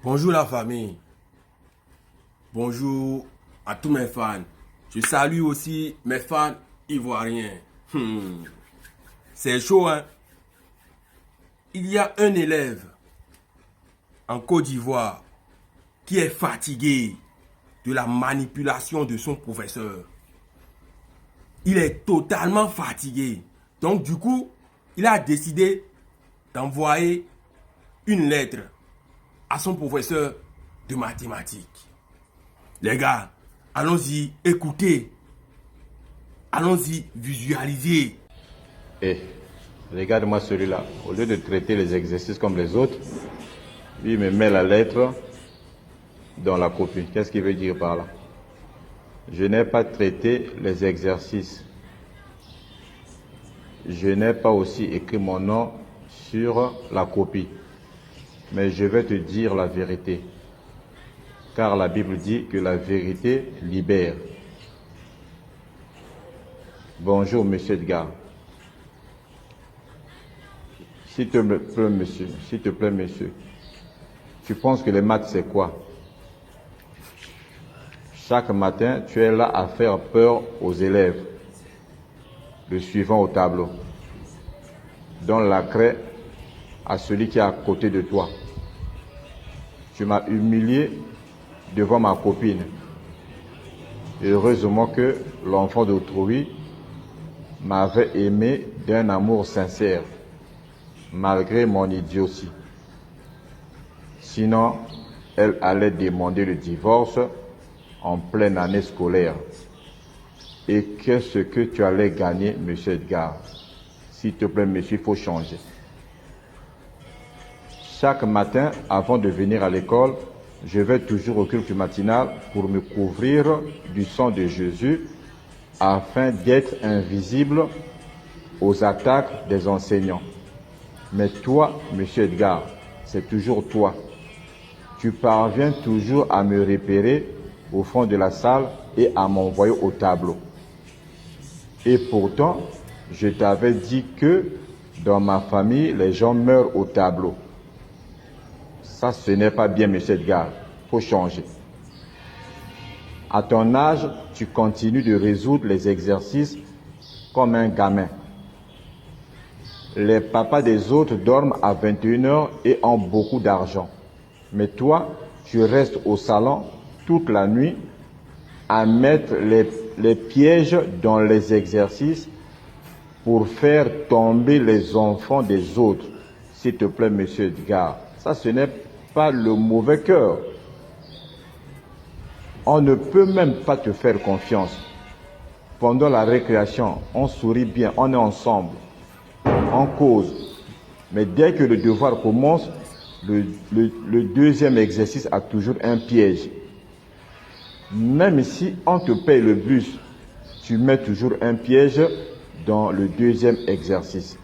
Bonjour la famille, bonjour à tous mes fans. Je salue aussi mes fans ivoiriens. C'est chaud, hein? Il y a un élève en Côte d'Ivoire qui est fatigué de la manipulation de son professeur. Il est totalement fatigué. Donc du coup, il a décidé d'envoyer une lettre à son professeur de mathématiques. Les gars, allons-y, écoutez. Allons-y, visualisez. Eh, regarde-moi celui-là. Au lieu de traiter les exercices comme les autres, lui il me met la lettre dans la copie. Qu'est-ce qu'il veut dire par là? Je n'ai pas traité les exercices. Je n'ai pas aussi écrit mon nom sur la copie. Mais je vais te dire la vérité. Car la Bible dit que la vérité libère. Bonjour, monsieur Edgar. S'il te plaît, monsieur, tu penses que les maths, c'est quoi? Chaque matin, tu es là à faire peur aux élèves. Le suivant au tableau. Donne la craie à celui qui est à côté de toi. Tu m'as humilié devant ma copine. Heureusement que l'enfant d'autrui m'avait aimé d'un amour sincère, malgré mon idiotie. Sinon, elle allait demander le divorce en pleine année scolaire. Et qu'est-ce que tu allais gagner, monsieur Edgar? S'il te plaît, monsieur, il faut changer. Chaque matin, avant de venir à l'école, je vais toujours au culte matinal pour me couvrir du sang de Jésus afin d'être invisible aux attaques des enseignants. Mais toi, monsieur Edgar, c'est toujours toi. Tu parviens toujours à me repérer au fond de la salle et à m'envoyer au tableau. Et pourtant, je t'avais dit que dans ma famille, les gens meurent au tableau. Ça, ce n'est pas bien, monsieur Edgar. Il faut changer. À ton âge, tu continues de résoudre les exercices comme un gamin. Les papas des autres dorment à 21 heures et ont beaucoup d'argent. Mais toi, tu restes au salon toute la nuit à mettre les pièges dans les exercices pour faire tomber les enfants des autres. S'il te plaît, monsieur Edgar, ça ce n'est pas le mauvais cœur. On ne peut même pas te faire confiance. Pendant la récréation, on sourit bien, on est ensemble, on cause. Mais dès que le devoir commence, le deuxième exercice a toujours un piège. Même si on te paye le bus, tu mets toujours un piège dans le deuxième exercice.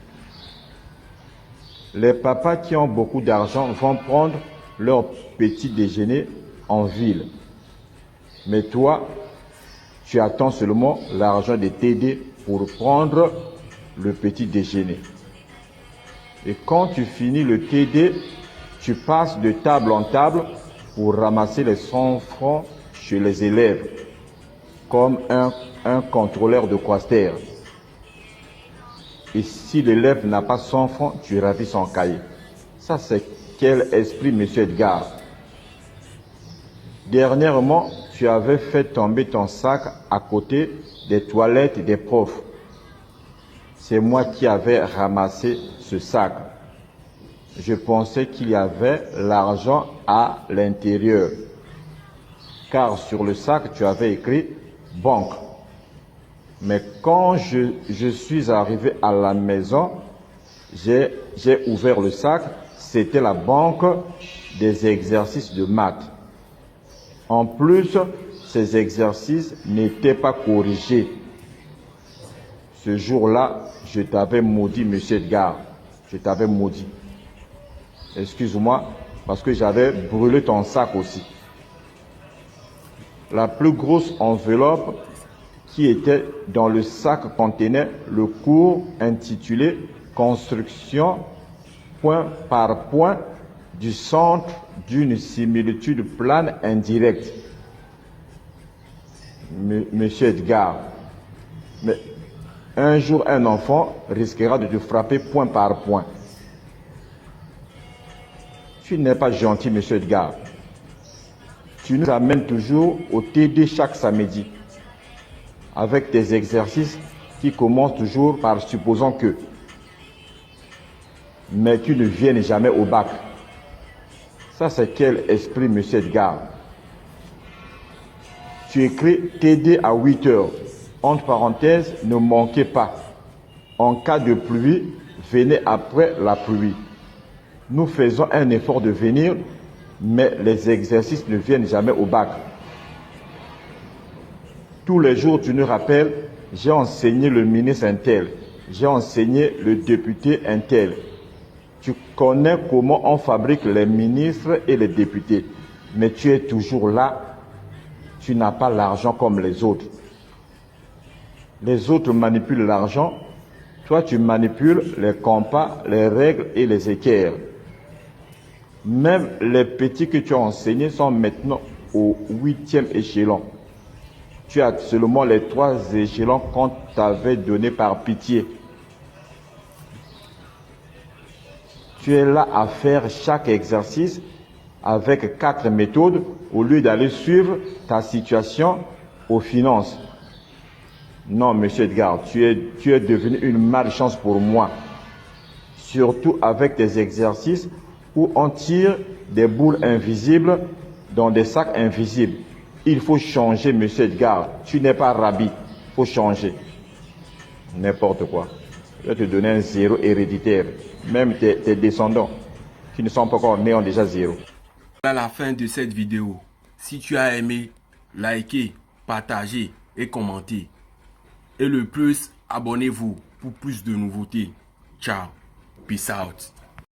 Les papas qui ont beaucoup d'argent vont prendre leur petit déjeuner en ville. Mais toi, tu attends seulement l'argent de t'aider pour prendre le petit déjeuner. Et quand tu finis le TD, tu passes de table en table pour ramasser les 100 francs chez les élèves, comme un contrôleur de Quaster. Et si l'élève n'a pas 100 francs, tu ravis son cahier. Ça, c'est quel esprit, monsieur Edgar? Dernièrement, tu avais fait tomber ton sac à côté des toilettes des profs. C'est moi qui avais ramassé ce sac. Je pensais qu'il y avait l'argent à l'intérieur. Car sur le sac, tu avais écrit « banque ». Mais quand je suis arrivé à la maison, j'ai ouvert le sac, c'était la banque des exercices de maths. En plus, ces exercices n'étaient pas corrigés. Ce jour-là, je t'avais maudit, monsieur Edgar. Je t'avais maudit. Excuse-moi, parce que j'avais brûlé ton sac aussi. La plus grosse enveloppe qui était dans le sac contenait le cours intitulé « Construction point par point du centre d'une similitude plane indirecte. Monsieur Edgar, mais un jour un enfant risquera de te frapper point par point. Tu n'es pas gentil, monsieur Edgar. Tu nous amènes toujours au TD chaque samedi, avec tes exercices qui commencent toujours par supposant que. Mais tu ne viennes jamais au bac. Ça, c'est quel esprit, monsieur Edgar? Tu écris TD à 8 heures. Entre parenthèses, ne manquez pas. En cas de pluie, venez après la pluie. Nous faisons un effort de venir, mais les exercices ne viennent jamais au bac. Tous les jours, tu nous rappelles, j'ai enseigné le ministre un tel, j'ai enseigné le député un tel. Tu connais comment on fabrique les ministres et les députés, mais tu es toujours là, tu n'as pas l'argent comme les autres. Les autres manipulent l'argent, toi tu manipules les compas, les règles et les équerres. Même les petits que tu as enseignés sont maintenant au 8e échelon. Tu as seulement les 3 échelons qu'on t'avait donnés par pitié. Tu es là à faire chaque exercice avec 4 méthodes au lieu d'aller suivre ta situation aux finances. Non, monsieur Edgar, tu es devenu une malchance pour moi. Surtout avec tes exercices où on tire des boules invisibles dans des sacs invisibles. Il faut changer, monsieur Edgar. Tu n'es pas rabbi. Il faut changer. N'importe quoi. Je vais te donner un 0 héréditaire. Même tes descendants qui ne sont pas encore nés ont déjà 0. Voilà la fin de cette vidéo. Si tu as aimé, likez, partagez et commentez. Et le plus, abonnez-vous pour plus de nouveautés. Ciao. Peace out.